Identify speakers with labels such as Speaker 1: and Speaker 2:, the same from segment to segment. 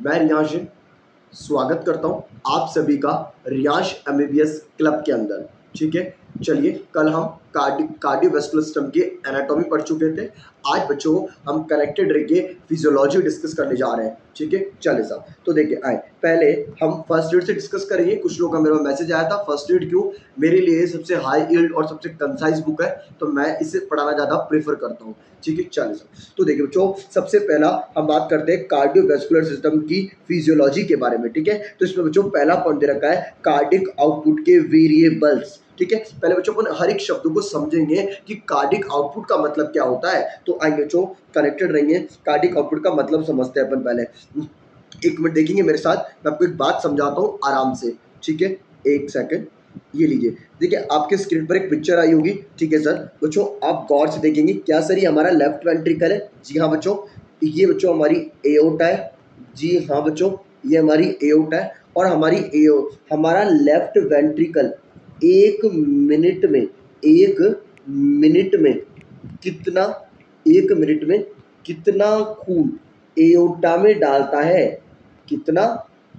Speaker 1: मैं रियांश स्वागत करता हूं आप सभी का रियांश एमबीबीएस क्लब के अंदर। ठीक है, चलिए कल हम कार्डियोवैस्कुलर सिस्टम की एनाटॉमी पढ़ चुके थे। आज बच्चों हम कनेक्टेड रे के फिजियोलॉजी डिस्कस करने जा रहे हैं। ठीक है, चलिए साहब, तो देखिए आए पहले हम फर्स्ट एड से डिस्कस करेंगे। कुछ लोगों का मेरे पास मैसेज आया था फर्स्ट एड क्यों, मेरे लिए सबसे हाई यील्ड और सबसे कंसाइज बुक है, तो मैं इसे पढ़ाना ज़्यादा प्रेफर करता हूँ। ठीक है, चलिए साहब, तो देखिए बच्चों सबसे पहला हम बात करते हैं कार्डियोवैस्कुलर सिस्टम की फिजियोलॉजी के बारे में। ठीक है, तो इसमें बच्चों पहला पॉइंट दे रखा है कार्डिक आउटपुट के वेरिएबल्स। ठीक है, पहले बच्चों अपन हर एक शब्द को समझेंगे कि कार्डिक आउटपुट का मतलब क्या होता है। तो आइए बच्चों कनेक्टेड रहेंगे, कार्डिक आउटपुट का मतलब समझते हैं अपन पहले। एक मिनट देखेंगे मेरे साथ, मैं आपको एक बात समझाता हूँ आराम से। ठीक है, एक सेकंड, ये लीजिए, देखिए आपके स्क्रीन पर एक पिक्चर आई होगी। ठीक है सर, बच्चों आप गौर से देखेंगे, क्या सर ये हमारा लेफ्ट वेंट्रिकल है? जी हाँ बच्चों, ये बच्चों हमारी एओर्टा है। जी हाँ बच्चों, ये हमारी एओर्टा है और हमारा लेफ्ट वेंट्रिकल एक मिनट में कितना एक मिनट में कितना खून एओर्टा में डालता है, कितना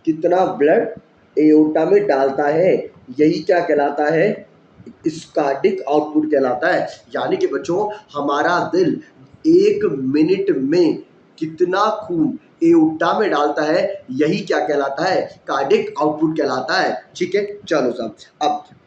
Speaker 1: कितना ब्लड एओर्टा में डालता है, यही क्या कहलाता है? इस कार्डिक आउटपुट कहलाता है। यानी कि बच्चों हमारा दिल एक मिनट में कितना खून एओर्टा में डालता है, यही क्या कहलाता है? कार्डिक आउटपुट कहलाता है। ठीक है, चलो साहब,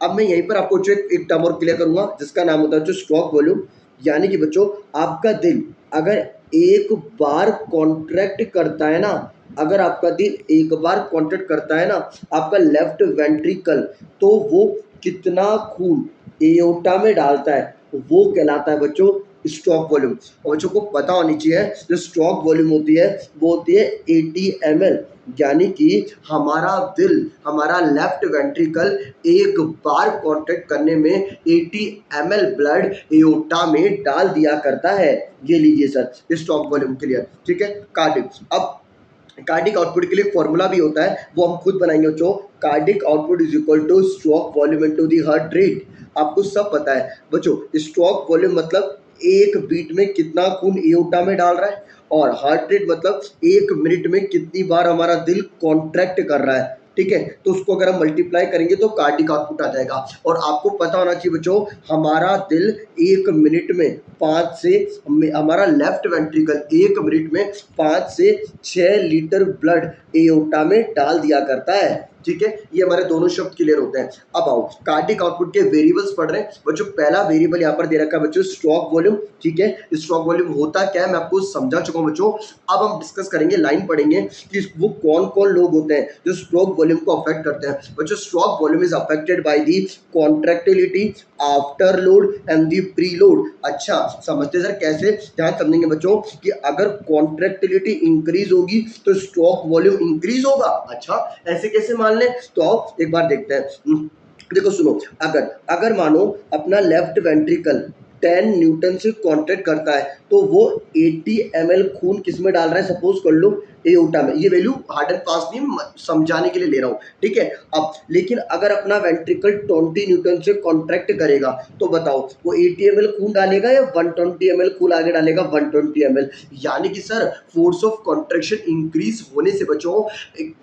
Speaker 1: अब मैं यहीं पर आपको जो एक टर्म और क्लियर करूंगा जिसका नाम होता है जो स्ट्रोक वॉल्यूम। यानी कि बच्चों आपका दिल अगर एक बार कॉन्ट्रैक्ट करता है ना, अगर आपका दिल एक बार कॉन्ट्रैक्ट करता है ना आपका लेफ्ट वेंट्रिकल, तो वो कितना खून एओर्टा में डालता है वो कहलाता है बच्चों स्ट्रोक वॉल्यूम। और बच्चों को पता होनी चाहिए जो स्ट्रोक वॉल्यूम होती है वो होती है 80 ml। यानी कि हमारा दिल, हमारा लेफ्ट वेंट्रिकल एक बार कॉन्ट्रैक्ट करने में 80 ml ब्लड एओर्टा में डाल दिया करता है। ये लीजिए सर स्ट्रोक वॉल्यूम क्लियर। ठीक है, कार्डिक, अब कार्डिक आउटपुट के लिए फॉर्मूला भी होता है, वो हम खुद बनाएंगे बच्चों। Cardiac output is equal two stroke volume into the heart rate. आपको सब पता है बच्चों, स्ट्रोक वॉल्यूम मतलब एक बीट में कितना खून एओर्टा में डाल रहा है, और हार्ट रेट मतलब एक मिनट में कितनी बार हमारा दिल कॉन्ट्रैक्ट कर रहा है। ठीक है, तो उसको अगर हम मल्टीप्लाई करेंगे तो कार्डिक आउटपुट आ जाएगा। और आपको पता होना चाहिए बच्चों, हमारा दिल एक मिनट में हमारा लेफ्ट वेंट्रिकल एक मिनट में 5 से 6 लीटर ब्लड एओर्टा में डाल दिया करता है। ठीक है, ये हमारे दोनों शब्द क्लियर होते हैं। अब आओ कार्डिक आउटपुट के वेरिएबल्स पढ़ रहे हैं बच्चों। पहला वेरिएबल यहाँ पर दे रखा है बच्चों स्ट्रोक वॉल्यूम। ठीक है, स्ट्रोक वॉल्यूम होता क्या है मैं आपको समझा चुका हूँ बच्चों। अब हम डिस्कस करेंगे, लाइन पढ़ेंगे कि वो कौन कौन लोग होते हैं जो स्ट्रोक वॉल्यूम को अफेक्ट करते हैं। बच्चों stroke volume is affected by the contractility, after load and the pre load. अच्छा समझते सर कैसे, ध्यान समझेंगे बच्चों कि अगर कॉन्ट्रैक्टिलिटी इंक्रीज होगी तो स्ट्रोक वॉल्यूम इंक्रीज होगा। अच्छा ऐसे कैसे मान लें, तो आओ एक बार देखते हैं। देखो सुनो, अगर मानो अपना लेफ्ट वेंट्रिकल 10 न्यूटन से कॉन्ट्रैक्ट करता है तो वो 80 ml खून किस में डाल रहा है, सपोज कर लो एओर्टा में। ये वैल्यू हार्ड एंड फास्ट नहीं, समझाने के लिए ले रहा हूँ। ठीक है, अब लेकिन अगर अपना वेंट्रिकल 20 न्यूटन से कॉन्ट्रैक्ट करेगा तो बताओ वो 80 ml खून डालेगा या 120 ml खून आगे डालेगा? 120 ml। यानी कि sir force of contraction increase होने से बच्चों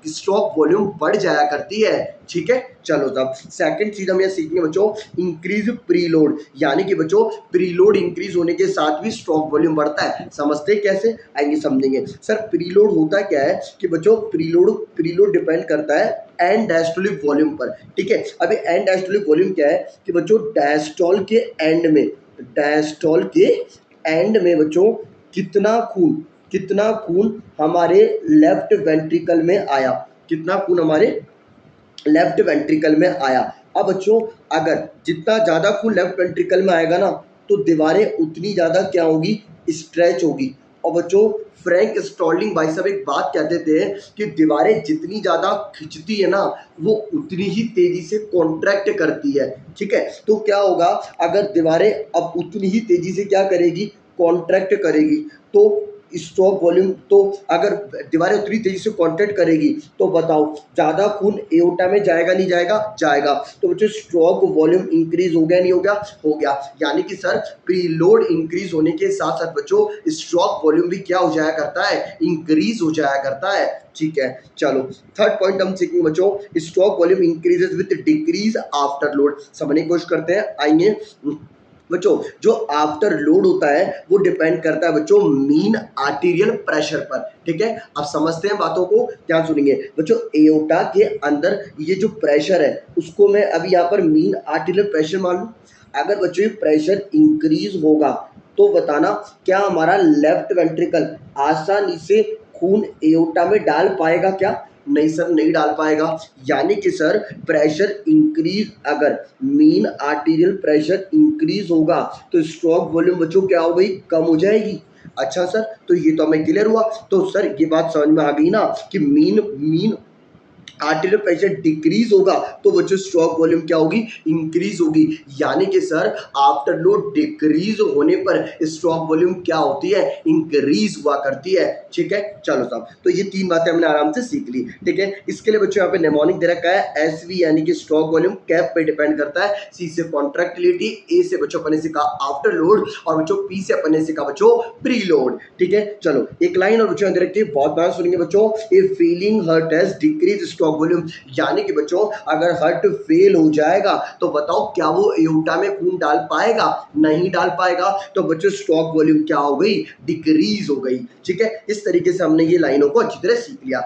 Speaker 1: स्ट्रोक वॉल्यूम बढ़ जाया करती है। ठीक है, चलो साहब सेकंड चीज हम ये सीखेंगे बच्चों, इंक्रीज प्रीलोड। यानी कि बच्चों प्रीलोड इंक्रीज होने के साथ भी स्ट्रोक वॉल्यूम बढ़ता है। समझते कैसे, आएंगे समझेंगे। सर प्रीलोड होता क्या है कि बच्चों प्रीलोड डिपेंड करता है एंड डायस्टोलिक वॉल्यूम पर। ठीक है, अभी एंड डायस्टोलिक वॉल्यूम क्या है कि बच्चों डायस्टोल के एंड में बच्चों कितना खून हमारे लेफ्ट वेंट्रिकल में आया, कितना खून हमारे लेफ्ट वेंट्रिकल में आया। अब बच्चों अगर जितना ज़्यादा खून लेफ्ट वेंट्रिकल में आएगा ना तो दीवारें उतनी ज़्यादा क्या होगी, स्ट्रेच होगी। और बच्चों फ्रैंक स्टॉर्लिंग भाई साहब एक बात कहते थे कि दीवारें जितनी ज़्यादा खिंचती है ना वो उतनी ही तेज़ी से कॉन्ट्रैक्ट करती है। ठीक है, तो क्या होगा अगर दीवारें अब उतनी ही तेज़ी से क्या करेगी, कॉन्ट्रैक्ट करेगी, तो स्ट्रोक वॉल्यूम, तो अगर दीवारें उतनी तेजी से कॉन्ट्रैक्ट करेगी तो बताओ ज़्यादा खून एओर्टा में जाएगा नहीं जाएगा? जाएगा। तो बच्चों स्ट्रोक वॉल्यूम इंक्रीज हो गया नहीं हो गया? हो गया। यानी कि सर प्रीलोड इंक्रीज होने के साथ साथ बच्चों स्ट्रोक वॉल्यूम भी क्या हो जाया करता है? इंक्रीज हो जाया करता है। ठीक है, चलो थर्ड पॉइंट हम सीखेंगे बच्चों, stroke volume increases with decrease after load. समझने की कोशिश करते हैं, आइए बच्चों। जो आफ्टर लोड होता है वो डिपेंड करता है बच्चों मीन आर्टीरियल प्रेशर पर। ठीक है, अब समझते हैं बातों को, ध्यान सुनिए बच्चों। एओर्टा के अंदर ये जो प्रेशर है उसको मैं अभी यहाँ पर मीन आर्टीरियल प्रेशर मान लूँ। अगर बच्चों ये प्रेशर इंक्रीज होगा तो बताना क्या हमारा लेफ्ट वेंट्रिकल आसानी से खून एओर्टा में डाल पाएगा? क्या नहीं सर, नहीं डाल पाएगा। यानी कि सर प्रेशर इंक्रीज, अगर मीन आर्टीरियल प्रेशर इंक्रीज होगा तो स्ट्रोक वॉल्यूम बच्चों क्या हो गई? कम हो जाएगी। अच्छा सर, तो ये तो हमें क्लियर हुआ। तो सर ये बात समझ में आ गई ना कि mean mean arterial pressure decrease होगा तो बच्चों स्ट्रोक वॉल्यूम क्या होगी? इंक्रीज होगी। यानी कि सर आफ्टर लोड डिक्रीज होने पर स्ट्रोक वॉल्यूम क्या होती है? इंक्रीज हुआ करती है। ठीक है, चलो साहब, तो ये तीन बातें हमने आराम से सीख ली। ठीक है, इसके लिए बच्चों यहाँ पे नेमोनिक दे रखा है एसवी, यानी कि स्ट्रोक वॉल्यूम कैप पे डिपेंड करता है। सी से कॉन्ट्रैक्टिलिटी, ए से बच्चों अपने सीखा आफ्टर लोड, और बच्चों पी से अपने सीखा बच्चों प्री लोड। ठीक है, चलो एक लाइन और बच्चों दे रखी है, बहुत बार सुनेंगे बच्चों, a feeling heart has decrease stroke volume. यानी कि बच्चों अगर हार्ट फेल हो जाएगा तो बताओ क्या वो एओर्टा में खून डाल पाएगा? नहीं डाल पाएगा। तो बच्चों स्ट्रोक वॉल्यूम क्या हो गई? डिक्रीज हो गई। ठीक है, इस तरीके से हमने ये लाइनों को अच्छी तरह सीख लिया।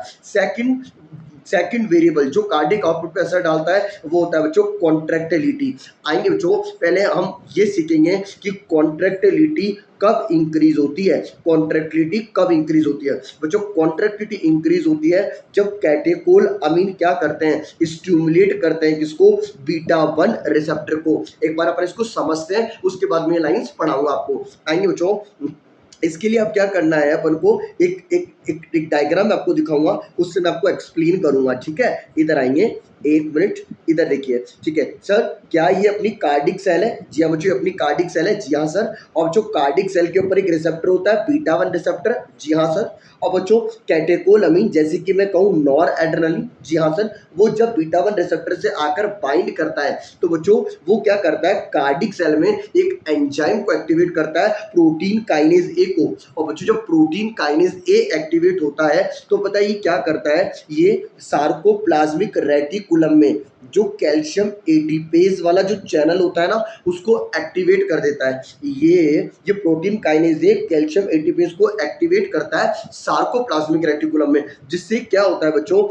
Speaker 1: सेकंड वेरिएबल जो कार्डिक आउटपुट पे असर डालता है वो होता है बच्चों कॉन्ट्रैक्टिलिटी। आएंगे बच्चों, पहले हम ये सीखेंगे कि कॉन्ट्रैक्टिलिटी कब इंक्रीज होती है। कॉन्ट्रैक्टिलिटी कब इंक्रीज होती है बच्चों? कॉन्ट्रैक्टिलिटी इंक्रीज होती है जब कैटेकोल अमीन क्या करते हैं? स्टिमुलेट करते हैं किसको? बीटा 1 रिसेप्टर को। एक बार अपन इसको समझते हैं, उसके बाद मैं लाइंस पढ़ाऊंगा आपको। आएंगे बच्चों, इसके लिए अब क्या करना है अपन को, एक एक एक, एक डायग्राम आपको दिखाऊंगा, उससे मैं आपको एक्सप्लेन करूंगा। ठीक है, इधर आएंगे, एक मिनट, इधर देखिए। ठीक है सर, क्या ये अपनी कार्डिक सेल है? जी हाँ बच्चों, अपनी कार्डिक सेल है। जी हाँ सर। और जो कार्डिक सेल के ऊपर एक रिसेप्टर होता है बीटा 1 रिसेप्टर। जी हाँ सर। और बच्चों कैटेकोलमीन, जैसे कि मैं कहूँ नॉर एड्रेनलिन। जी हाँ सर। वो जब बीटा 1 रिसेप्टर से आकर बाइंड करता है तो बच्चों वो क्या करता है? कार्डिक सेल में एक एंजाइम को एक्टिवेट करता है, प्रोटीन काइनेज ए को। और बच्चों जब प्रोटीन काइनेज ए एक्टिवेट होता है तो पता है ये क्या करता है? ये सार्कोप्लाज्मिक रेटिकुलम में जो कैल्शियम एटीपेज वाला जो चैनल होता है ना उसको एक्टिवेट कर देता है। ये protein kinase A calcium ATPase को एक्टिवेट करता है सार्कोप्लाज्मिक रेटिकुलम में, जिससे क्या होता है बच्चों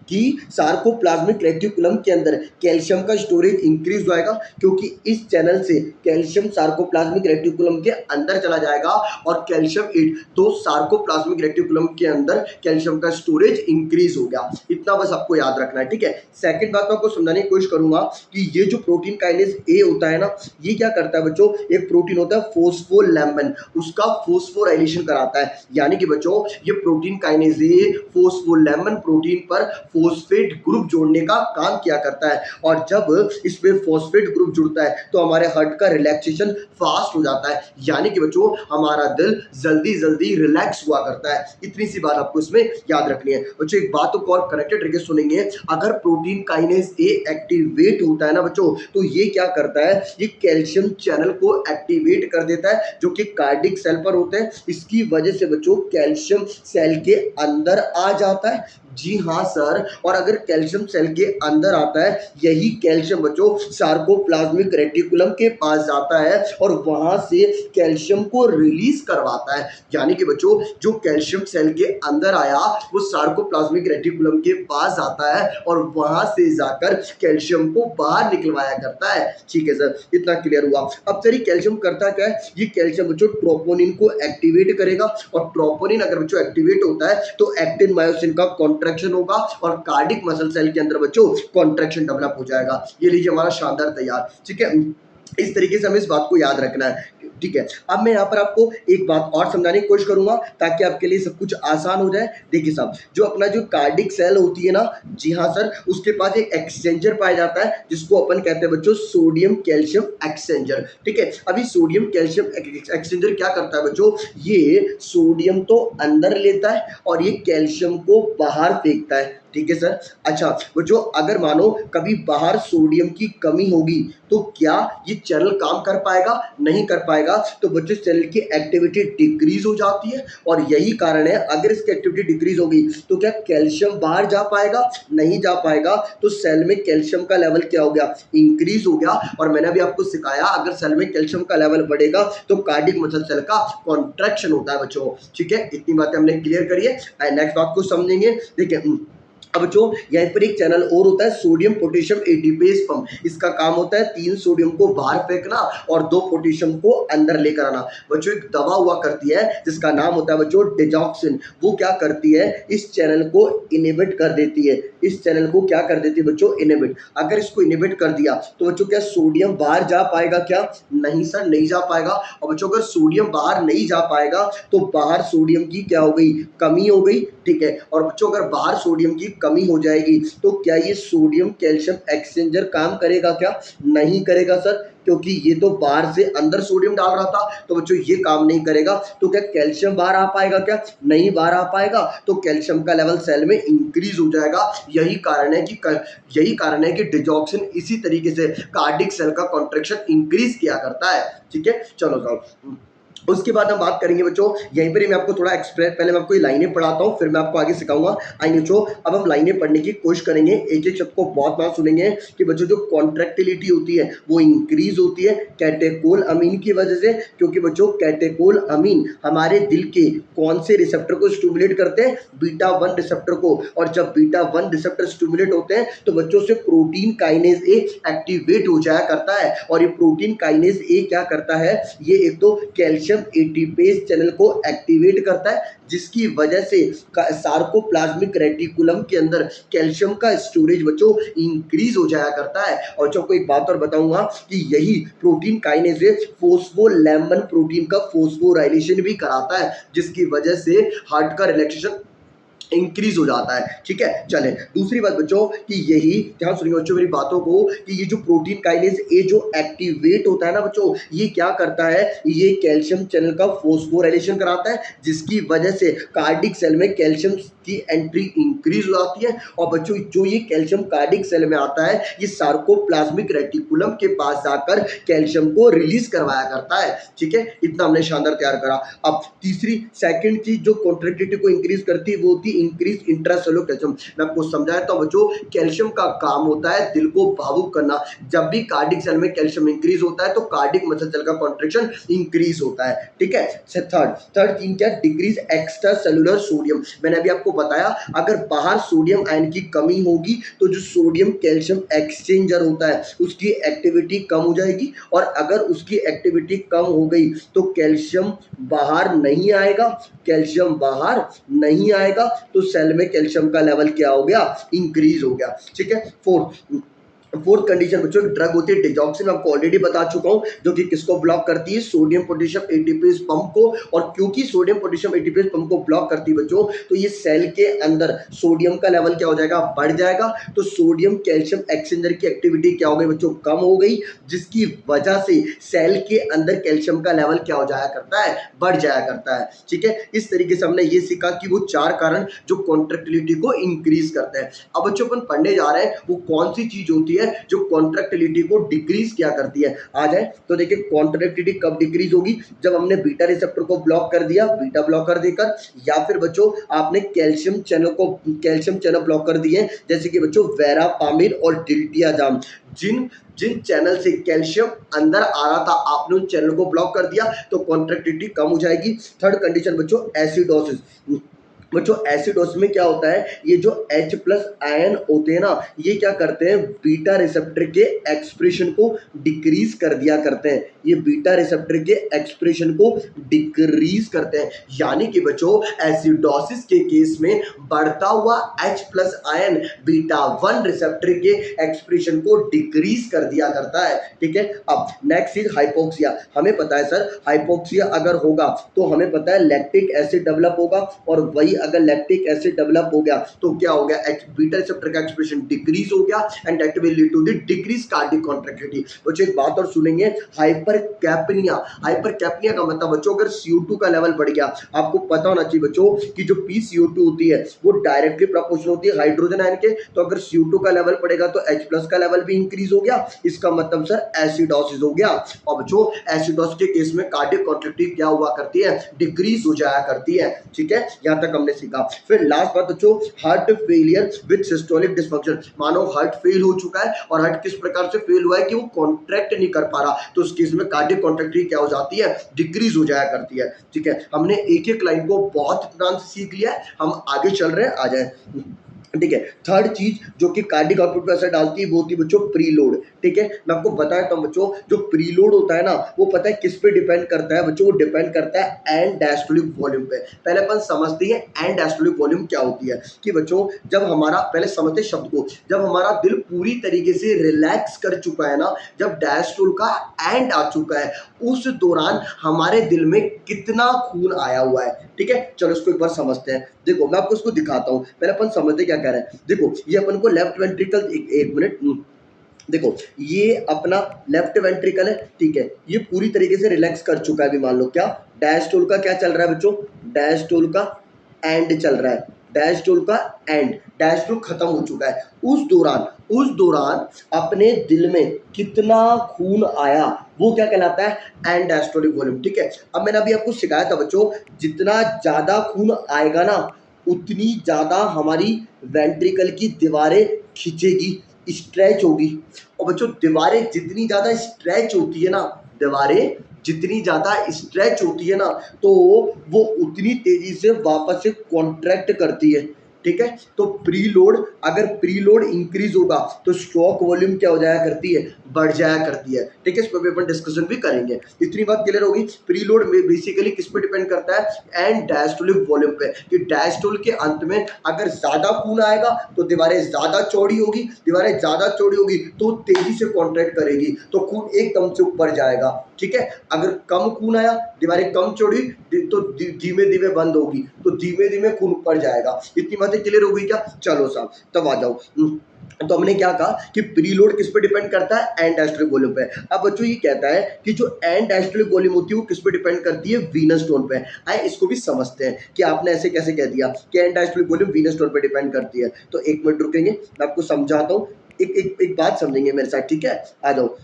Speaker 1: कि सार्कोप्लाज्मिक रेटिकुलम के अंदर कैल्शियम का स्टोरेज इंक्रीज होएगा, क्योंकि इस चैनल से कैल्शियम सार्कोप्लाज्मिक रेटिकुलम के अंदर चला जाएगा और कैल्शियम तो सार्कोप्लाज्मिक रेटिकुलम के अंदर कैल्शियम का स्टोरेज इंक्रीज हो गया। इतना बस आपको याद रखना है। ठीक है, सेकंड बात मैं आपको समझाने की कोशिश करूंगा कि ये जो प्रोटीन काइनेज ए होता है ना, ये क्या करता है बच्चों? एक प्रोटीन होता है फोस्फोलैमन, उसका फोस्फोराइलेशन कराता है। यानी कि बच्चों ये प्रोटीन काइनेज ए फोस्फोलैमन प्रोटीन पर फोस्फेट ग्रुप जोड़ने का काम किया करता है, और जब इसमें फोस्फेट ग्रुप जुड़ता है तो हमारे हार्ट का रिलैक्सेशन फास्ट हो जाता है। यानी कि बच्चों हमारा दिल जल्दी जल्दी रिलैक्स हुआ करता है। इतनी सी बात आपको इसमें याद रखनी है बच्चों। एक बात को और कनेक्टेड तरीके से सुनेंगे, अगर प्रोटीन काइनेज ए एक्टिवेट होता है ना बच्चों, तो ये क्या करता है? ये कैल्शियम चैनल को एक्टिवेट कर देता है जो कि कार्डिक सेल पर होते हैं। इसकी वजह से बच्चों कैल्शियम सेल के अंदर आ जाता है। जी हाँ सर। और अगर कैल्शियम सेल के अंदर आता है, यही कैल्शियम बच्चों सार्कोप्लाज्मिक रेटिकुलम के पास जाता है और वहां से कैल्शियम को रिलीज करवाता है। यानी कि बच्चों जो कैल्शियम सेल के अंदर आया वो सार्कोप्लाज्मिक रेटिकुलम के पास आता है और वहां से जाकर कैल्शियम को बाहर निकलवाया करता है। ठीक है सर, इतना क्लियर हुआ। अब सर कैल्शियम करता क्या है? ये कैल्शियम बच्चों ट्रोपोनिन को एक्टिवेट करेगा, और ट्रोपोनिन अगर बच्चों एक्टिवेट होता है तो एक्टिन मायोसिन का कॉन्ट्रैक्शन होगा और कार्डिक मसल सेल के अंदर बच्चों कॉन्ट्रैक्शन डेवलप हो जाएगा। ये लीजिए हमारा शानदार तैयार। ठीक है, इस तरीके से हमें इस बात को याद रखना है। ठीक है। अब मैं यहाँ पर आपको एक बात और समझाने की कोशिश करूंगा ताकि आपके लिए सब कुछ आसान हो जाए। देखिए साहब, जो अपना जो कार्डिक सेल होती है ना, जी हाँ सर, उसके पास एक एक्सचेंजर पाया जाता है जिसको अपन कहते हैं बच्चों सोडियम कैल्शियम एक्सचेंजर। ठीक है, अभी सोडियम कैल्शियम एक्सचेंजर क्या करता है बच्चों, ये सोडियम तो अंदर लेता है और ये कैल्शियम को बाहर फेंकता है। ठीक है सर। अच्छा बच्चों, अगर मानो कभी बाहर सोडियम की कमी होगी तो क्या ये चैनल काम कर पाएगा? नहीं कर पाएगा। तो बच्चों चैनल की एक्टिविटी डिक्रीज हो जाती है और यही कारण है, अगर इसकी एक्टिविटी डिक्रीज होगी तो क्या कैल्शियम बाहर जा पाएगा? नहीं जा पाएगा। तो सेल में कैल्शियम का लेवल क्या हो गया? इंक्रीज हो गया। और मैंने भी आपको सिखाया, अगर सेल में कैल्शियम का लेवल बढ़ेगा तो कार्डियक मसल सेल का कॉन्ट्रैक्शन होता है बच्चों। ठीक है, इतनी बातें हमने क्लियर करी है। नेक्स्ट बात को समझेंगे। देखिए अब जो यहाँ पर एक चैनल और होता है सोडियम पोटेशियम एटीपेज पंप। इसका काम होता है 3 सोडियम को बाहर फेंकना और 2 पोटेशियम को अंदर लेकर आना। बच्चों एक दवा हुआ करती है जिसका नाम होता है बच्चों डिजॉक्सिन। वो क्या करती है, इस चैनल को इनहिबिट कर देती है। इस चैनल को क्या कर देती है बच्चों? इनहिबिट। अगर इसको इनहिबिट कर दिया तो बच्चों क्या सोडियम बाहर जा पाएगा क्या? नहीं सर, नहीं जा पाएगा। और बच्चों अगर सोडियम बाहर नहीं जा पाएगा तो बाहर सोडियम की क्या हो गई? कमी हो गई। ठीक है, और बच्चों अगर बाहर सोडियम की कमी हो जाएगी तो क्या ये सोडियम कैल्शियम एक्सचेंजर काम करेगा क्या? नहीं करेगा सर, क्योंकि ये तो बाहर से अंदर सोडियम डाल रहा था। तो बच्चों ये काम नहीं करेगा। तो क्या कैल्शियम बाहर आ पाएगा क्या? नहीं बाहर आ पाएगा। तो कैल्शियम का लेवल सेल में इंक्रीज हो जाएगा। यही कारण है कि डिजॉक्सिन इसी तरीके से कार्डिक सेल का कॉन्ट्रैक्शन इंक्रीज किया करता है। ठीक है, चलो साहब उसके बाद हम बात करेंगे बच्चों, यहीं पर ही मैं आपको थोड़ा एक्सप्लेन, पहले मैं आपको ये लाइनें पढ़ाता हूँ फिर मैं आपको आगे सिखाऊंगा। आइए बच्चों, अब हम लाइनें पढ़ने की कोशिश करेंगे, एक एक शब्द को बहुत बार सुनेंगे कि बच्चों जो कॉन्ट्रैक्टिलिटी होती है वो इंक्रीज होती है कैटेकोल अमीन की वजह से। क्योंकि बच्चों कैटेकोल अमीन हमारे दिल के कौन से रिसेप्टर को स्टिमुलेट करते हैं? बीटा 1 रिसेप्टर को। और जब बीटा 1 रिसेप्टर स्टिमुलेट होते हैं तो बच्चों से प्रोटीन काइनेज ए एक्टिवेट हो जाया करता है। और ये प्रोटीन काइनेज ए क्या करता है, ये एक तो कैल्शियम एटीपेज चैनल को एक्टिवेट करता है जिसकी वजह से सार्कोप्लाज्मिक रेटिकुलम के अंदर कैल्शियम का स्टोरेज बच्चों इंक्रीज हो जाया करता है। और जो आपको एक बात और बताऊंगा कि यही प्रोटीन काइनेज फोस्फोलैमन प्रोटीन का फोस्फोराइलेशन भी कराता है जिसकी वजह से हार्ट का रिलैक्सेशन इंक्रीज हो जाता है। ठीक है, चले दूसरी बात बच्चों कि यही ध्यान सुनिए बच्चों मेरी बातों को, कि ये जो प्रोटीन काइनेज ए जो एक्टिवेट होता है ना बच्चों, ये क्या करता है, ये कैल्शियम चैनल का फोस्फोराइलेशन कराता है जिसकी वजह से कार्डिक सेल में कैल्शियम की एंट्री इंक्रीज हो जाती है। और बच्चों जो ये कैल्शियम कार्डिक सेल में आता है ये सार्कोप्लाज्मिक रेटिकुलम के पास जाकर कैल्शियम को रिलीज करवाया करता है। ठीक है, इतना हमने शानदार तैयार करा। अब तीसरी सेकंड चीज जो कॉन्ट्रैक्टिलिटी को इंक्रीज करती है वो होती है इंक्रीज इंट्रासेलुलर कैल्शियम। मैं आपको समझाया था बच्चों, कैल्शियम का काम होता है दिल को भावुक करना। जब भी कार्डिक सेल में कैल्शियम इंक्रीज होता है तो कार्डिक मसल सेल का कॉन्ट्रैक्शन इंक्रीज होता है। ठीक है, थर्ड तीन क्या, डिक्रीज एक्स्ट्रा सेलुलर सोडियम। मैंने अभी आपको बताया अगर बाहर सोडियम आयन की कमी होगी तो जो सोडियम कैल्शियम एक्सचेंजर होता है उसकी एक्टिविटी कम हो जाएगी। और अगर उसकी एक्टिविटी कम हो गई तो कैल्शियम बाहर नहीं आएगा। कैल्शियम बाहर नहीं आएगा तो सेल में कैल्शियम का लेवल क्या हो गया? इंक्रीज हो गया। ठीक है, फोर्थ कंडीशन बच्चों एक ड्रग होती है डिजॉक्सिन, आपको ऑलरेडी बता चुका हूं, जो कि किसको ब्लॉक करती है? सोडियम पोटेशियम एटीपेज पंप को। और क्योंकि सोडियम पोटेशियम एटीपेज पंप को ब्लॉक करती है बच्चों तो ये सेल के अंदर सोडियम का लेवल क्या हो जाएगा? बढ़ जाएगा। तो सोडियम कैल्शियम एक्सचेंजर की एक्टिविटी क्या हो गई बच्चों? कम हो गई, जिसकी वजह से सेल के अंदर कैल्शियम का लेवल क्या हो जाया करता है? बढ़ जाया करता है। ठीक है, इस तरीके से हमने ये सीखा कि वो 4 कारण जो कॉन्ट्रैक्टिलिटी को इंक्रीज करते हैं। अब बच्चों अपन पढ़ने जा रहे हैं वो कौन सी चीज होती है जो कॉन्ट्रैक्टिलिटी को डिक्रीज क्या करती है। आ जाए तो देखिए कॉन्ट्रैक्टिलिटी कब डिक्रीज होगी? जब हमने बीटा रिसेप्टर को ब्लॉक कर दिया, बीटा ब्लॉकर देकर, या फिर बच्चों आपने कैल्शियम चैनल ब्लॉक कर दिए, जैसे कि बच्चों वेरापामिन और डिल्टियाजाम। जिन चैनल से कैल्शियम अंदर आ रहा था आपने उन चैनल को ब्लॉक कर दिया तो कॉन्ट्रैक्टिलिटी कम हो जाएगी। थर्ड कंडीशन बच्चों एसिडोसिस। बच्चों एसिडोसिस में क्या होता है, ये जो H प्लस आयन होते हैं ना, ये क्या करते हैं, बीटा रिसेप्टर के एक्सप्रेशन को डिक्रीज कर दिया करते हैं, ये बीटा रिसेप्टर के एक्सप्रेशन को डिक्रीज करते हैं। यानी कि बच्चों एसिडोसिस के केस में बढ़ता हुआ H plus ion beta 1 receptor के एक्सप्रेशन को डिक्रीज कर दिया करता है। ठीक है, अब नेक्स्ट इज हाइपोक्सिया। हमें पता है सर हाइपोक्सिया अगर होगा तो हमें पता है लैक्टिक एसिड डेवलप होगा, और वही अगर लैक्टिक एसिड डेवलप हो गया तो क्या हो गया, बीटा रिसेप्टर का एक्सप्रेशन डिक्रीज हो गया and that will lead to the decrease cardiac contractility. बच्चों एक बात और सुनेंगे, हाइपरकैप्निया। हाइपरकैप्निया का मतलब बच्चों अगर CO2 का लेवल बढ़ गया, आपको पता होना चाहिए बच्चों कि जो PCO2 होती है वो डायरेक्टली प्रोपोर्शनल होती है हाइड्रोजन आयन के, तो अगर CO2 का लेवल बढ़ेगा तो H प्लस का लेवल भी इंक्रीज हो गया, इसका मतलब सर एसिडोसिस हो गया। और बच्चों एसिडोसिस के केस में कार्डियक कॉन्ट्रैक्टिलिटी क्या हुआ करती है, डिक्रीज हो जाया करती है। ठीक है, यहां तक हमने सीखा। फिर लास्ट बात बच्चों, heart failure with systolic dysfunction. मानो हार्ट फेल हो चुका है और हार्ट किस प्रकार से फेल हुआ है कि वो कॉन्ट्रैक्ट नहीं कर पा रहा, तो उस केस में कार्डियक कॉन्ट्रैक्टिलिटी क्या हो जाती है, डिक्रीज हो जाया करती है। ठीक है, हमने एक एक लाइन को बहुत ध्यान से सीख लिया है, हम आगे चल रहे हैं, आ जाए। ठीक है, थर्ड चीज जो कि कार्डियक आउटपुट पर असर डालती है वो होती है बच्चों प्रीलोड। ठीक है, मैं आपको बताया था बच्चों जो प्रीलोड होता है ना वो पता है किस पे डिपेंड करता है बच्चों, वो डिपेंड करता है एंड डायस्टोलिक वॉल्यूम पे। पहले अपन समझते हैं एंड डायस्टोलिक वॉल्यूम क्या होती है, कि बच्चों जब हमारा, पहले समझते शब्द को, जब हमारा दिल पूरी तरीके से रिलैक्स कर चुका है ना, जब डायस्टोल का एंड आ चुका है, उस दौरान हमारे दिल में कितना खून आया हुआ है। ठीक है, चलो इसको एक बार समझते हैं। देखो मैं आपको इसको दिखाता हूं, पहले अपन समझते क्या कह रहे हैं। देखो ये अपन को लेफ्ट वेंट्रिकल, एक मिनट, देखो ये अपना लेफ्ट वेंट्रिकल है। ठीक है, ये पूरी तरीके से रिलैक्स कर चुका है। अभी मान लो क्या डायस्टोल का क्या चल रहा है बच्चों, डायस्टोल का एंड चल रहा है, डायस्टोल का एंड, डायस्टोल खत्म हो चुका है। उस दौरान अपने दिल में कितना खून आया वो क्या कहलाता है, एंड डायस्टोलिक वॉल्यूम। ठीक है, अब मैंने अभी आपको सिखाया था बच्चों, जितना ज्यादा खून आएगा ना उतनी ज्यादा हमारी वेंट्रिकल की दीवारें खींचेगी, स्ट्रेच होगी। और बच्चों दीवारें जितनी ज्यादा स्ट्रेच होती है ना, दीवारें जितनी ज्यादा स्ट्रेच होती है ना, तो वो उतनी तेजी से वापस से कॉन्ट्रैक्ट करती है। ठीक है, तो प्रीलोड, अगर प्रीलोड इंक्रीज होगा तो स्ट्रोक वॉल्यूम क्या हो जाया करती है, बढ़ जाया करती है। ठीक है, इस पर भी अपन डिस्कशन भी करेंगे। इतनी बात क्लियर होगी। प्रीलोड में बेसिकली किस पे डिपेंड करता है, एंड डायस्टोलिक वॉल्यूम पे, कि डायस्टोल के अंत में अगर ज्यादा खून आएगा तो दीवारें ज्यादा चौड़ी होगी, दीवारें ज्यादा चौड़ी होगी तो तेजी से कॉन्ट्रैक्ट करेगी, तो खून एकदम से ऊपर जाएगा। ठीक है, अगर कम खून आया, दीवारें कम चौड़ी, तो धीमे धीमे बंद होगी, तो धीमे धीमे खून ऊपर जाएगा। इतनी बातें क्लियर हो गई क्या, चलो साहब तब आ जाओ। तो हमने क्या कहा कि प्रीलोड किस पे डिपेंड करता है, एंड डायस्टोलिक वॉल्यूम पे। अब बच्चों ये कहता है कि जो एंड डायस्टोलिक वॉल्यूम होती है वो किस पे डिपेंड करती है, वीनस टोन पे। आए इसको भी समझते हैं कि आपने ऐसे कैसे कह दिया कि and diastolic volume Venus tone पे डिपेंड करती है। तो एक मिनट रुकेंगे, मैं आपको समझाता हूँ, एक बात समझेंगे मेरे साथ। ठीक है, आ जाओ।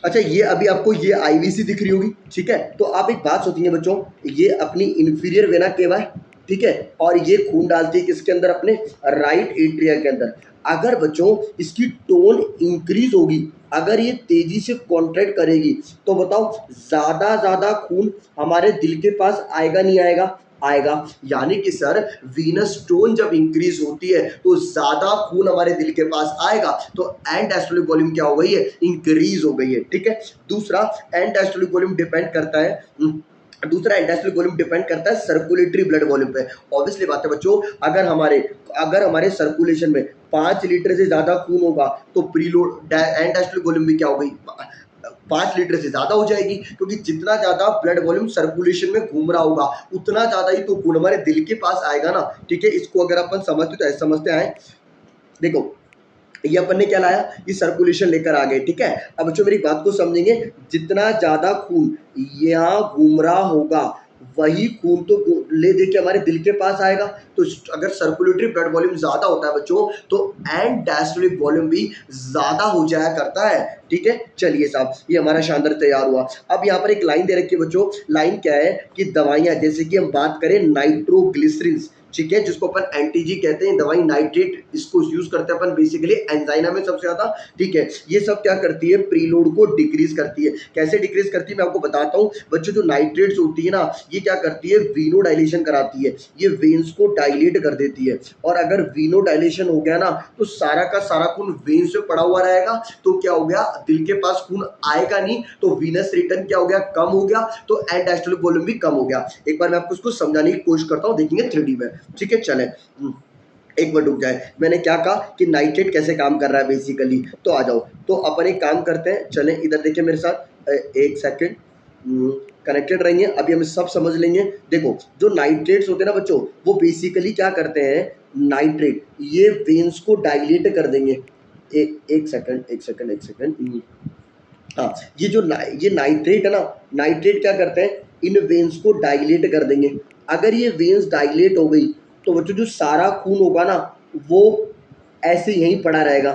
Speaker 1: अच्छा ये अभी आपको ये आईवीसी दिख रही होगी। ठीक है, तो आप एक बात सोचिए बच्चों, ये अपनी इंफीरियर वेना केवा है। ठीक है, और ये खून डालती है किसके अंदर, अपने राइट एट्रिया के अंदर। अगर बच्चों इसकी टोन इंक्रीज होगी, अगर ये तेजी से कॉन्ट्रैक्ट करेगी, तो बताओ ज्यादा खून हमारे दिल के पास आएगा नहीं आएगा, आएगा। यानी कि सर वीनस टोन जब इंक्रीज होती है तो ज्यादा खून हमारे दिल के पास आएगा, तो एंड डायस्टोलिक वॉल्यूम क्या हो गई है, इंक्रीज हो गई है। ठीक है, दूसरा एंड डायस्टोलिक वॉल्यूम डिपेंड करता है, दूसरा डायस्टोलिक वॉल्यूम डिपेंड करता है सर्कुलेटरी ब्लड वॉल्यूम पे। ऑब्वियसली बात है बच्चों, अगर हमारे सर्कुलेशन में 5 लीटर से ज्यादा खून होगा तो प्रीलोड एंड डायस्टोलिक वॉल्यूम भी क्या हो गई, 5 लीटर से ज्यादा हो जाएगी, क्योंकि जितना ज्यादा ब्लड वॉल्यूम सर्कुलेशन में घूम रहा होगा उतना ज्यादा ही तो खून हमारे दिल के पास आएगा ना। ठीक है, इसको अगर अपन समझते तो ऐसे समझते आए। देखो ये अपन ने क्या लाया, ये सर्कुलेशन लेकर आ गए। ठीक है, अब बच्चों मेरी बात को समझेंगे, जितना ज्यादा खून यहाँ घूम रहा होगा वही खून तो ले दे के हमारे दिल के पास आएगा। तो अगर सर्कुलेटरी ब्लड वॉल्यूम ज्यादा होता है बच्चों तो एंड डायस्टोलिक वॉल्यूम भी ज्यादा हो जाया करता है। ठीक है, चलिए साहब ये हमारा शानदार तैयार हुआ। अब यहाँ पर एक लाइन दे रखी है बच्चों, लाइन क्या है कि दवाइयाँ, जैसे कि हम बात करें नाइट्रोग्लिसरिन। ठीक है, जिसको अपन एंटीजी कहते हैं दवाई नाइट्रेट, इसको यूज करते हैं अपन बेसिकली एंजाइना में सबसे ज्यादा। ठीक है, ये सब क्या करती है, प्रीलोड को डिक्रीज करती है। कैसे डिक्रीज करती है मैं आपको बताता हूँ बच्चों। जो नाइट्रेट्स होती है ना, ये क्या करती है, वीनो डायलेशन कराती है, ये वेन्स को डायलेट कर देती है। और अगर वीनो डायलेशन हो गया ना तो सारा का सारा खून वेन्स में पड़ा हुआ रहेगा, तो क्या हो गया, दिल के पास खून आएगा नहीं, तो वीनस रिटर्न क्या हो गया, कम हो गया, तो एंड डायस्टोलिक वॉल्यूम भी कम हो गया। एक बार मैं आपको इसको समझाने की कोशिश करता हूँ, देखेंगे 3D में। ठीक है, चले एक मिनट रुक जाए। मैंने क्या कहा कि नाइट्रेट कैसे काम कर रहा है बेसिकली, तो आ जाओ। तो अपन एक काम करते हैं, चलें इधर देखिए मेरे साथ, एक सेकेंड, कनेक्टेड रहेंगे, अभी हम सब समझ लेंगे। देखो जो नाइट्रेट्स होते हैं ना बच्चों, वो बेसिकली क्या करते हैं, नाइट्रेट ये वेन्स को डायलेट कर देंगे। एक सेकंड, एक सेकंड, एक सेकंड। हाँ, ये जो ये नाइट्रेट है ना, नाइट्रेट क्या करते हैं, इन वेन्स को डायलेट कर देंगे। अगर ये वेन्स डायलेट हो गई तो बच्चों जो सारा खून होगा ना, वो ऐसे यहीं पड़ा रहेगा।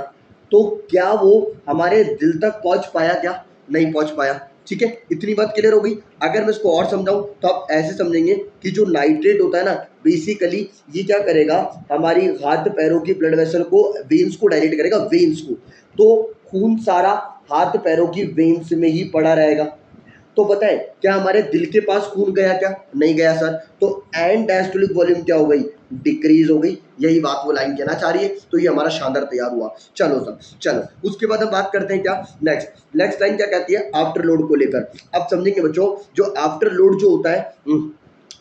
Speaker 1: तो क्या वो हमारे दिल तक पहुंच पाया, क्या नहीं पहुंच पाया। ठीक है, इतनी बात क्लियर हो गई। अगर मैं इसको और समझाऊं तो आप ऐसे समझेंगे कि जो नाइट्रेट होता है ना, बेसिकली ये क्या करेगा, हमारी हाथ पैरों की ब्लड वेसल को, वेन्स को डायलेट करेगा, वेन्स को। तो खून सारा हाथ पैरों की वेन्स में ही पड़ा रहेगा। तो बताएं क्या हमारे दिल के पास खून गया, क्या नहीं गया सर। तो एंड डायस्टोलिक वॉल्यूम क्या हो गई, डिक्रीज हो गई। यही बात वो लाइन कहना चाह रही है। तो ये हमारा शानदार तैयार हुआ। चलो सर, चलो उसके बाद हम बात करते हैं क्या, नेक्स्ट लाइन क्या कहती है, आफ्टर लोड को लेकर। अब समझेंगे बच्चों, जो आफ्टर लोड जो होता है,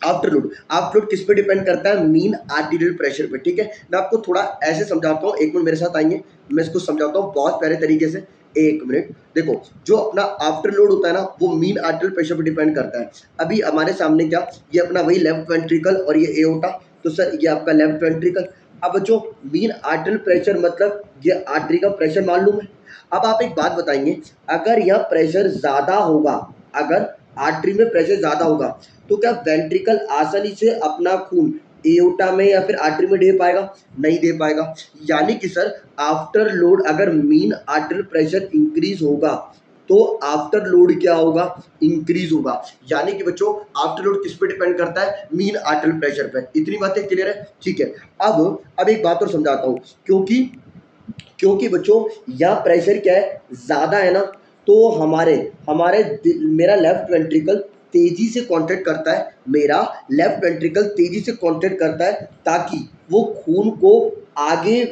Speaker 1: आफ्टर लोड किस पे डिपेंड करता है, मीन आर्टीरियल प्रेशर पे। ठीक है, मैं आपको थोड़ा ऐसे समझाता हूँ, एक मिनट मेरे साथ आएंगे, मैं इसको समझाता हूँ बहुत प्यारे तरीके से। एक मिनट, देखो जो अपना आफ्टर लोड होता है ना, वो मीन आर्टियल प्रेशर पर डिपेंड करता है। अभी हमारे सामने क्या, ये अपना वही लेफ्ट वेंट्रिकल और ये एओर्टा, तो सर ये आपका लेफ्ट वेंट्रिकल। अब जो मीन आर्टियल प्रेशर मतलब ये आर्टरी का प्रेशर मालूम है। अब आप एक बात बताएंगे, अगर यह प्रेशर ज्यादा होगा, अगर आर्टरी में प्रेशर ज्यादा होगा, तो क्या वेंट्रिकल आसानी से अपना खून एओर्टा में या फिर आर्टरी में दे पाएगा, नहीं दे पाएगा। यानी कि सर आफ्टर लोड अगर मीन आर्टरी प्रेशर इंक्रीज होगा तो आफ्टर लोड क्या होगा, इंक्रीज होगा। यानी कि बच्चों आफ्टर लोड किस पे डिपेंड करता है, मीन आर्टरी प्रेशर पे। इतनी बातें क्लियर है। ठीक है, अब एक बात और समझाता हूँ, क्योंकि बच्चों यह प्रेशर क्या है, ज्यादा है ना, तो हमारे हमारे मेरा लेफ्ट वेंट्रिकल तेजी से कॉन्ट्रैक्ट करता है, मेरा लेफ्ट वेंट्रिकल तेजी से कॉन्ट्रैक्ट करता है, ताकि वो खून को आगे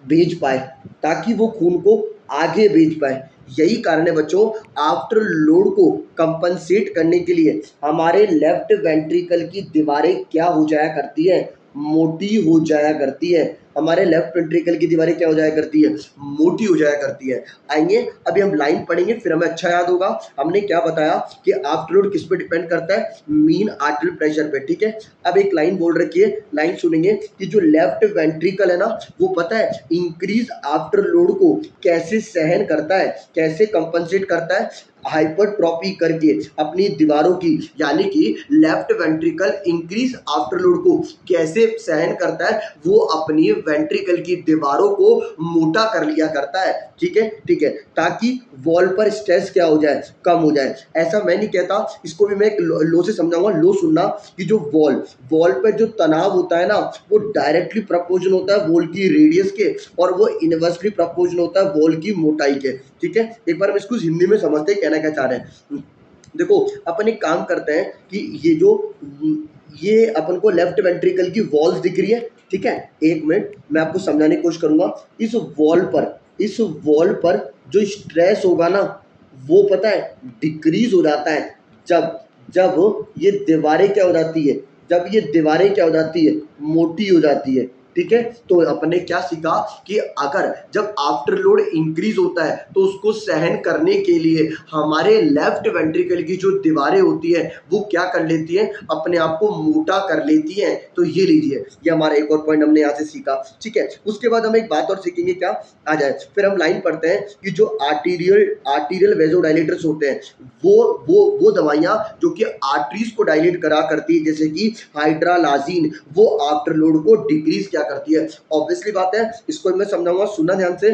Speaker 1: भेज पाए, ताकि वो खून को आगे भेज पाए। यही कारण है बच्चों, आफ्टर लोड को कंपनसेट करने के लिए हमारे लेफ्ट वेंट्रिकल की दीवारें क्या हो जाया करती है, मोटी हो जाया करती है। हमारे लेफ्ट वेंट्रिकल की दीवारें क्या हो जाया करती है, मोटी हो जाया करती है। आएंगे अभी हम लाइन पढ़ेंगे, फिर हमें अच्छा याद होगा। हमने क्या बताया कि आफ्टर लोड किस पे डिपेंड करता है, मीन आर्टरी प्रेशर पे। ठीक है, अब एक लाइन बोल रखी है, लाइन सुनेंगे कि जो लेफ्ट वेंट्रिकल है ना, वो पता है इंक्रीज आफ्टर लोड को कैसे सहन करता है, कैसे कंपनसेट करता है, हाइपरट्रॉपी करके अपनी दीवारों की। यानी कि left ventricle increase after load को कैसे सहन करता है, वो अपनी वेंट्रिकल की दीवारों को मोटा कर लिया करता है। ठीक है, ठीक है, ताकि वॉल पर स्ट्रेस क्या हो जाए, कम हो जाए। ऐसा मैं नहीं कहता, इसको भी मैं एक लो से समझाऊंगा। लो सुनना कि जो वॉल पर जो तनाव होता है ना, वो डायरेक्टली प्रपोर्शनल होता है वॉल की रेडियस के, और वो इनवर्सली प्रपोर्शनल होता है वॉल की मोटाई के। ठीक है, एक बार हम इसको हिंदी में समझते हैं, कहना क्या चाह रहे हैं। देखो अपन एक काम करते हैं कि ये अपन को लेफ्ट वेंट्रिकल की वॉल्स दिख रही है। ठीक है, एक मिनट मैं आपको समझाने की कोशिश करूंगा। इस वॉल पर जो स्ट्रेस होगा ना, वो पता है डिक्रीज हो जाता है जब जब ये दीवारें क्या हो जाती है, जब ये दीवारें क्या हो जाती है, मोटी हो जाती है। ठीक है, तो अपने क्या सीखा कि अगर जब आफ्टर लोड इंक्रीज होता है तो उसको सहन करने के लिए हमारे लेफ्ट वेंट्रिकल की जो दीवारें होती है वो क्या कर लेती है, अपने आप को मोटा कर लेती हैं। तो ये लीजिए, ये हमारा एक और पॉइंट हमने यहाँ से सीखा। ठीक है, उसके बाद हम एक बात और सीखेंगे, क्या आ जाए, फिर हम लाइन पढ़ते हैं कि जो आर्टीरियल वेजोडाइलेटर्स होते हैं, वो दवाइयाँ जो कि आर्टरीज को डायलेट करा करती है, जैसे कि हाइड्रालाजीन, वो आफ्टर लोड को डिक्रीज क्या करती है। ऑब्वियसली बात है, इसको मैं समझाऊंगा, सुनना ध्यान से।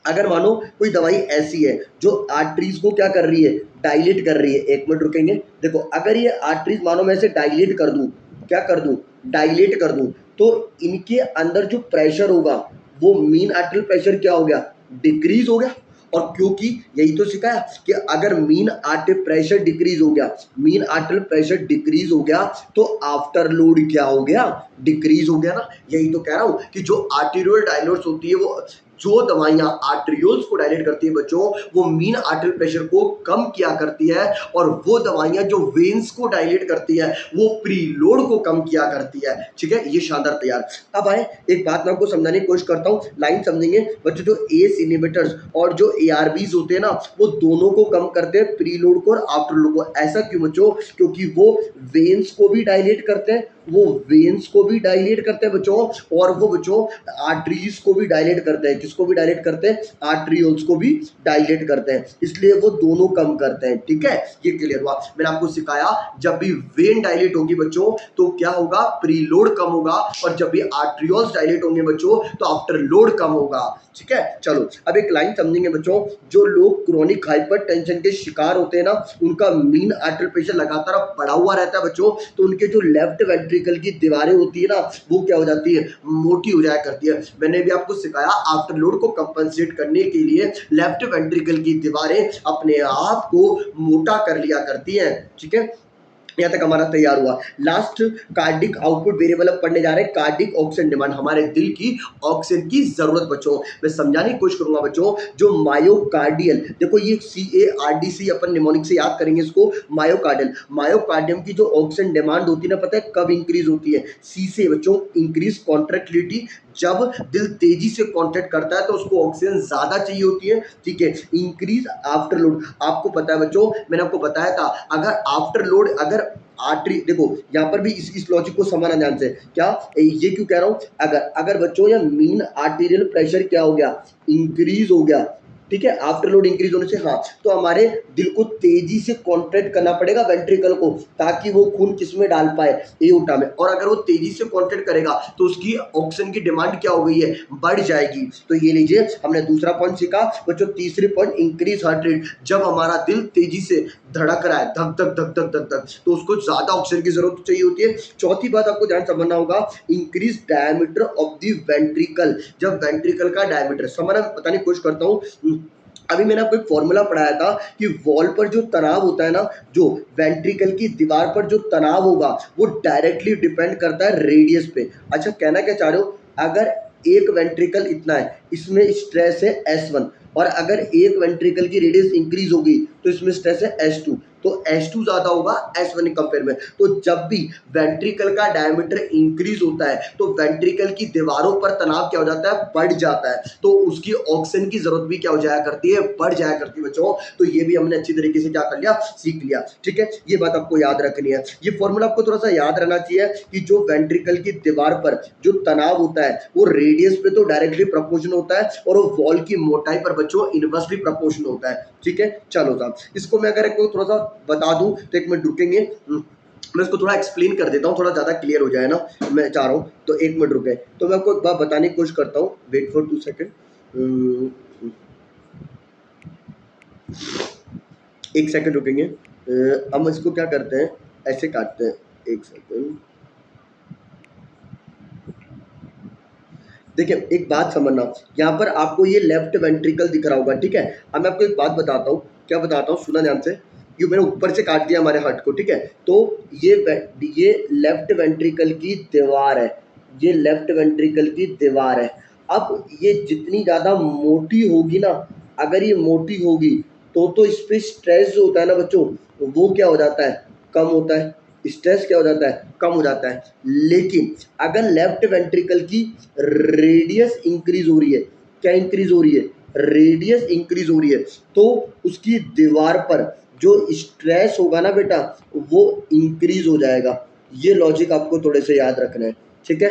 Speaker 1: अगर मानो कोई दवाई ऐसी है जो आर्टरीज को क्या कर रही है, डायलेट कर रही है, एक मिनट रुकेंगे। देखो अगर ये आर्टरीज मानो मैं इसे डायलेट कर दूं, क्या कर दूं, डायलेट कर दूं, तो इनके अंदर जो प्रेशर होगा वो मीन आर्टरियल प्रेशर क्या हो गया, डिक्रीज हो गया। और क्योंकि यही तो सिखाया कि अगर मीन आर्टरियल प्रेशर डिक्रीज हो गया, मीन आर्टरियल प्रेशर डिक्रीज हो गया तो आफ्टर लोड क्या हो गया, डिक्रीज हो गया ना। यही तो कह रहा हूं कि जो आर्टेरियल डायलेट्स होती है, वो जो दवाइयां आर्टरियोल्स को डायलेट करती है बच्चों, वो मीन आर्टरियल प्रेशर को कम किया करती है, और वो दवाइयां जो वेन्स को डायलेट करती है वो प्रीलोड को कम किया करती है। ठीक है, ये शानदार तैयार। अब आए एक बात मैं आपको समझाने की कोशिश करता हूँ, लाइन समझेंगे बच्चों। जो एस इनहिबिटर्स और जो एआरबीज होते हैं ना, वो दोनों को कम करते हैं, प्रीलोड को और आफ्टर लोड को। ऐसा क्यों बच्चों, क्योंकि वो वेन्स को भी डायलेट करते हैं, वो वेन्स को भी डायलेट करते हैं बच्चों, और वो बच्चों आर्टरीज को भी डायलेट करते हैं। किसको भी डायलेट करते हैं, आर्टरियोल्स को भी डायलेट करते हैं, इसलिए वो दोनों कम करते हैं। ठीक है, ये क्लियर हुआ। मैंने आपको सिखाया जब भी वेन डायलेट होगी बच्चों तो क्या होगा, प्रीलोड कम होगा, और जब भी आर्टरियोल्स डायलेट होंगे बच्चों तो आफ्टर लोड कम होगा। ठीक है, चलो अब एक लाइन समझेंगे बच्चों। जो लोग क्रोनिक हाइपरटेंशन के शिकार होते हैं ना, उनका मीन आर्टरियल प्रेशर लगातार बढ़ा हुआ रहता है बच्चों, तो उनके जो लेफ्ट वेंट्रिकल की दीवारें होती है ना, वो क्या हो जाती है, मोटी हो जाया करती है। मैंने भी आपको सिखाया आफ्टर लोड को कंपनसेट करने के लिए लेफ्ट वेंट्रिकल की दीवारें अपने आप को मोटा कर लिया करती हैं। ठीक है, यहाँ तक हमारा तैयार हुआ। लास्ट कार्डिक आउटपुट वेरिएबल अब पढ़ने जा रहे हैं, कार्डिक ऑक्सीजन डिमांड, हमारे दिल की ऑक्सीजन की जरूरत बच्चों। मैं समझाने की कोशिश करूंगा बच्चों। जो मायोकार्डियल, देखो ये CARDC अपन निमोनिक से याद करेंगे इसको, मायोकार्डियल, मायोकार्डियम की जो ऑक्सीजन डिमांड होती है ना, पता है कब इंक्रीज होती है, सी से बच्चों, इंक्रीज कॉन्ट्रैक्टिलिटी। जब दिल तेजी से कॉन्ट्रैक्ट करता है तो उसको ऑक्सीजन ज्यादा चाहिए होती है। ठीक है, इंक्रीज आफ्टर लोड, आपको पता है बच्चों, मैंने आपको बताया था, अगर आफ्टर लोड, अगर आर्टरी, देखो यहाँ पर भी इस लॉजिक को समझना ध्यान से। क्या ये क्यों कह रहा हूं, अगर अगर बच्चों या मीन आर्टेरियल प्रेशर क्या हो गया, इंक्रीज हो गया, ठीक है, आफ्टर लोड इंक्रीज होने से, हाँ, तो हमारे दिल को तेजी से कॉन्ट्रैक्ट करना पड़ेगा वेंट्रिकल को, ताकि वो खून किस में डाल पाए, एओर्टा में। और अगर वो तेजी से कॉन्ट्रैक्ट करेगा तो उसकी ऑक्सीजन की डिमांड क्या हो गई है, बढ़ जाएगी। तो ये लीजिए, हमने दूसरा पॉइंट सीखा बच्चों। तीसरी पॉइंट, इंक्रीज हार्ट रेट, जब हमारा दिल तेजी से धड़क रहा है, धक धक धक धक धक धक, तो उसको ज्यादा ऑक्सीजन की जरूरत चाहिए होती है। चौथी बात आपको ध्यान समझना होगा, increase diameter of the ventricle, जब वेंट्रिकल का डायमीटर, समझना बताने की कोशिश करता हूँ। अभी मैंने आपको एक फॉर्मूला पढ़ाया था कि वॉल पर जो तनाव होता है ना, जो वेंट्रिकल की दीवार पर जो तनाव होगा वो डायरेक्टली डिपेंड करता है रेडियस पे। अच्छा, कहना क्या चाह रहे हो, अगर एक वेंट्रिकल इतना है, इसमें स्ट्रेस है S1, और अगर एक वेंट्रिकल की रेडियस इंक्रीज होगी तो इसमें स्ट्रेस है S2, तो S2 ज्यादा होगा S1 के कंपेयर में। तो जब भी वेंट्रिकल का डायमीटर इंक्रीज होता है तो वेंट्रिकल की दीवारों पर तनाव क्या हो जाता है, बढ़ जाता है, तो उसकी ऑक्सीजन की जरूरत भी क्या हो जाया करती है, बढ़ जाया करती है बच्चों। तो ये भी हमने अच्छी तरीके से क्या कर लिया, सीख लिया। ठीक है, ये बात आपको याद रखनी है। ये फॉर्मूला आपको थोड़ा सा याद रहना चाहिए कि जो वेंट्रिकल की दीवार पर जो तनाव होता है वो रेडियस पे तो डायरेक्टली प्रोपोर्शनल होता है, और वो वॉल की मोटाई पर बच्चों इनवर्सली प्रोपोर्शनल होता है। ठीक है, चलो साहब, इसको मैं अगर आपको थोड़ा सा बता दूं तो एक मिनट रुकेंगे, मैं इसको थोड़ा एक्सप्लेन कर देता हूँ, थोड़ा ज़्यादा क्लियर हो जाए ना, मैं चाह रहा हूँ। तो एक मिनट रुके, तो मैं आपको एक बात बताने की कोशिश करता हूँ, वेट फॉर 2 सेकेंड, एक सेकेंड रुकेंगे। हम इसको क्या करते हैं, ऐसे काटते हैं, एक सेकेंड। देखिए, एक बात समझना, यहाँ पर आपको ये लेफ्ट वेंट्रिकल दिख रहा होगा। ठीक है, अब मैं आपको एक बात बताता हूँ, क्या बताता हूँ, सुना ध्यान से। ये मैंने ऊपर से काट दिया हमारे हार्ट को। ठीक है, तो ये लेफ्ट वेंट्रिकल की दीवार है, ये लेफ्ट वेंट्रिकल की दीवार है। अब ये जितनी ज़्यादा मोटी होगी ना, अगर ये मोटी होगी तो इस पे स्ट्रेस जो होता है ना बच्चों, वो क्या हो जाता है, कम होता है, स्ट्रेस क्या हो जाता है, कम हो जाता है। लेकिन अगर लेफ्ट वेंट्रिकल की रेडियस इंक्रीज हो रही है, क्या इंक्रीज हो रही है, रेडियस इंक्रीज हो रही है, तो उसकी दीवार पर जो स्ट्रेस होगा ना बेटा, वो इंक्रीज हो जाएगा। ये लॉजिक आपको थोड़े से याद रखना है। ठीक है।